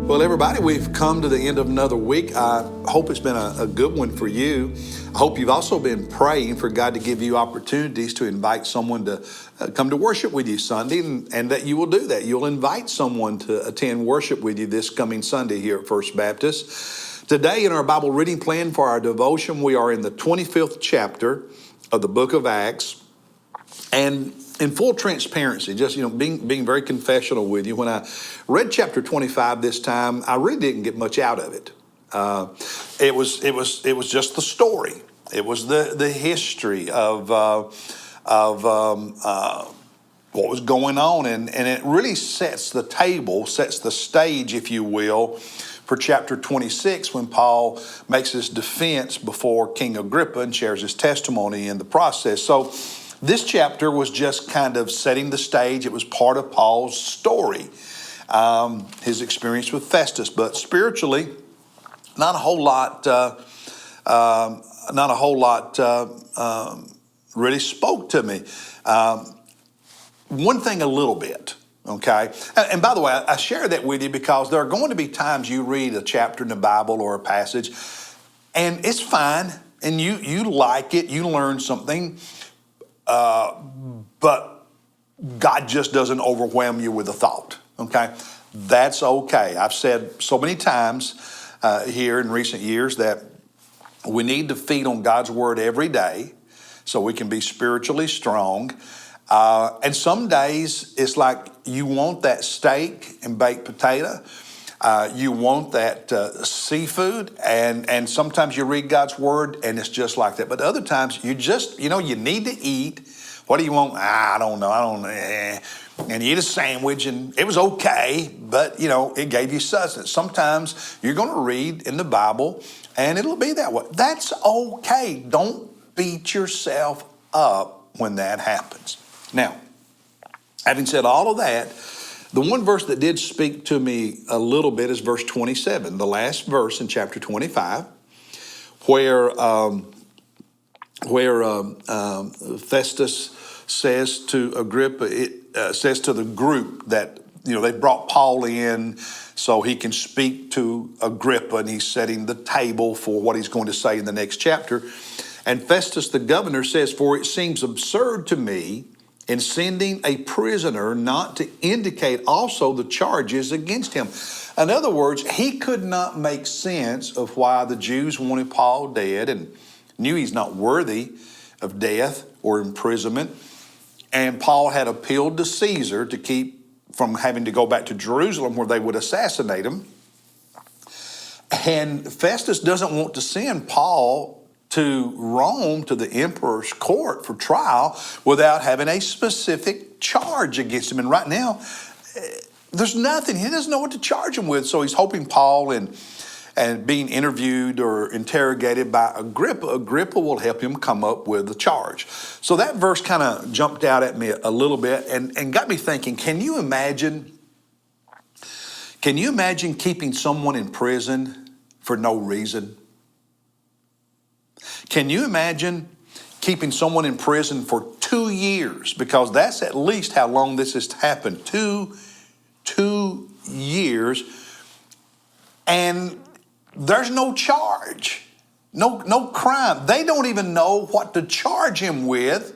Well, everybody, we've come to the end of another week. I hope it's been a good one for you. I hope you've also been praying for God to give you opportunities to invite someone to come to worship with you Sunday, and that you will do that. You'll invite someone to attend worship with you this coming Sunday here at First Baptist. Today in our Bible reading plan for our devotion, we are in the 25th chapter of the book of Acts. And in full transparency, just being very confessional with you, when I read chapter 25 this time, I really didn't get much out of it. It was just the story. It was the history of what was going on, and it really sets the table, sets the stage, if you will, for chapter 26, when Paul makes his defense before King Agrippa and shares his testimony in the process. So this chapter was just kind of setting the stage. It was part of Paul's story, his experience with Festus. But spiritually, not a whole lot really spoke to me. One thing a little bit, okay? And by the way, I share that with you because there are going to be times you read a chapter in the Bible or a passage, and it's fine, and you like it, you learn something, but God just doesn't overwhelm you with a thought, okay? That's okay. I've said so many times here in recent years that we need to feed on God's word every day so we can be spiritually strong. And some days it's like you want that steak and baked potato. You want that seafood, and sometimes you read God's word and it's just like that. But other times you just, you need to eat. What do you want? I don't know. And you eat a sandwich, and it was okay, but it gave you sustenance. Sometimes you're going to read in the Bible and it'll be that way. That's okay. Don't beat yourself up when that happens. Now, having said all of that, the one verse that did speak to me a little bit is verse 27, the last verse in chapter 25, where Festus says to Agrippa, says to the group that they brought Paul in so he can speak to Agrippa, and he's setting the table for what he's going to say in the next chapter. And Festus the governor says, "For it seems absurd to me in sending a prisoner not to indicate also the charges against him." In other words, he could not make sense of why the Jews wanted Paul dead and knew he's not worthy of death or imprisonment. And Paul had appealed to Caesar to keep from having to go back to Jerusalem where they would assassinate him. And Festus doesn't want to send Paul to Rome, to the emperor's court for trial, without having a specific charge against him. And right now, there's nothing. He doesn't know what to charge him with. So he's hoping Paul and being interviewed or interrogated by Agrippa will help him come up with a charge. So that verse kind of jumped out at me a little bit and got me thinking, can you imagine keeping someone in prison for no reason? Can you imagine keeping someone in prison for 2 years? Because that's at least how long this has happened. Two years. And there's no charge, no crime. They don't even know what to charge him with.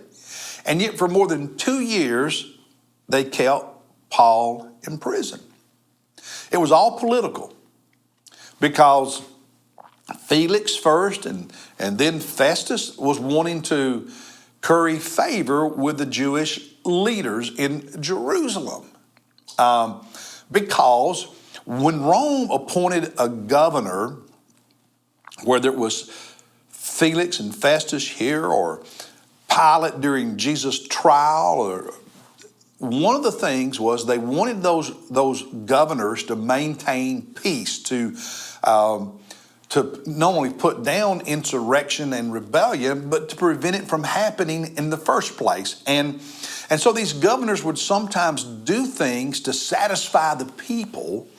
And yet for more than 2 years, they kept Paul in prison. It was all political because Felix first and then Festus was wanting to curry favor with the Jewish leaders in Jerusalem. Because when Rome appointed a governor, whether it was Felix and Festus here or Pilate during Jesus' trial, or one of the things was they wanted those governors to maintain peace, to not only put down insurrection and rebellion, but to prevent it from happening in the first place. And so these governors would sometimes do things to satisfy the people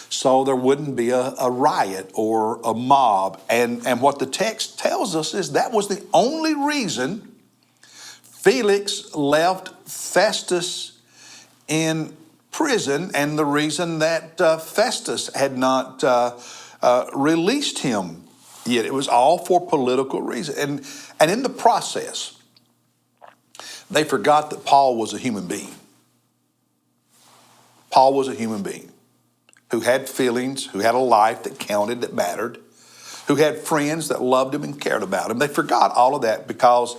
so there wouldn't be a riot or a mob. And what the text tells us is that was the only reason Felix left Festus in prison and the reason that Festus had not released him yet. It was all for political reason. And in the process, they forgot that Paul was a human being. Paul was a human being who had feelings, who had a life that counted, that mattered, who had friends that loved him and cared about him. They forgot all of that because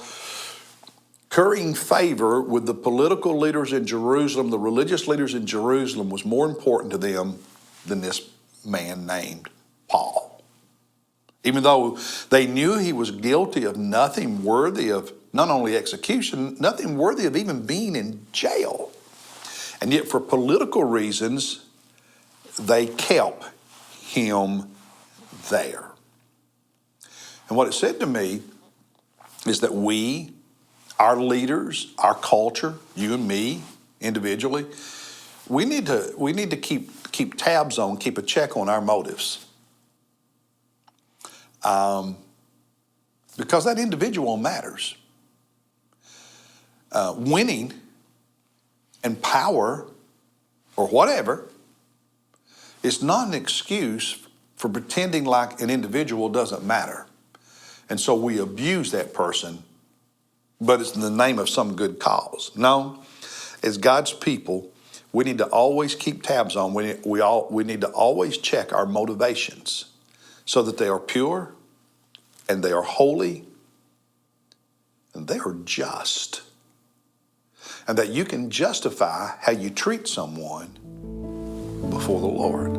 currying favor with the political leaders in Jerusalem, the religious leaders in Jerusalem, was more important to them than this man named Paul. Even though they knew he was guilty of nothing worthy of not only execution, nothing worthy of even being in jail. And yet for political reasons, they kept him there. And what it said to me is that we, our leaders, our culture, you and me individually, we need to keep tabs on, keep a check on our motives. Because that individual matters. Winning and power or whatever is not an excuse for pretending like an individual doesn't matter. And so we abuse that person, but it's in the name of some good cause. No, as God's people, we need to always keep tabs on. We need to always check our motivations so that they are pure and they are holy and they are just. And that you can justify how you treat someone before the Lord.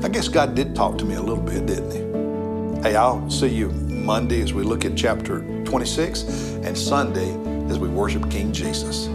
I guess God did talk to me a little bit, didn't he? Hey, I'll see you Monday as we look at chapter 26 and Sunday as we worship King Jesus.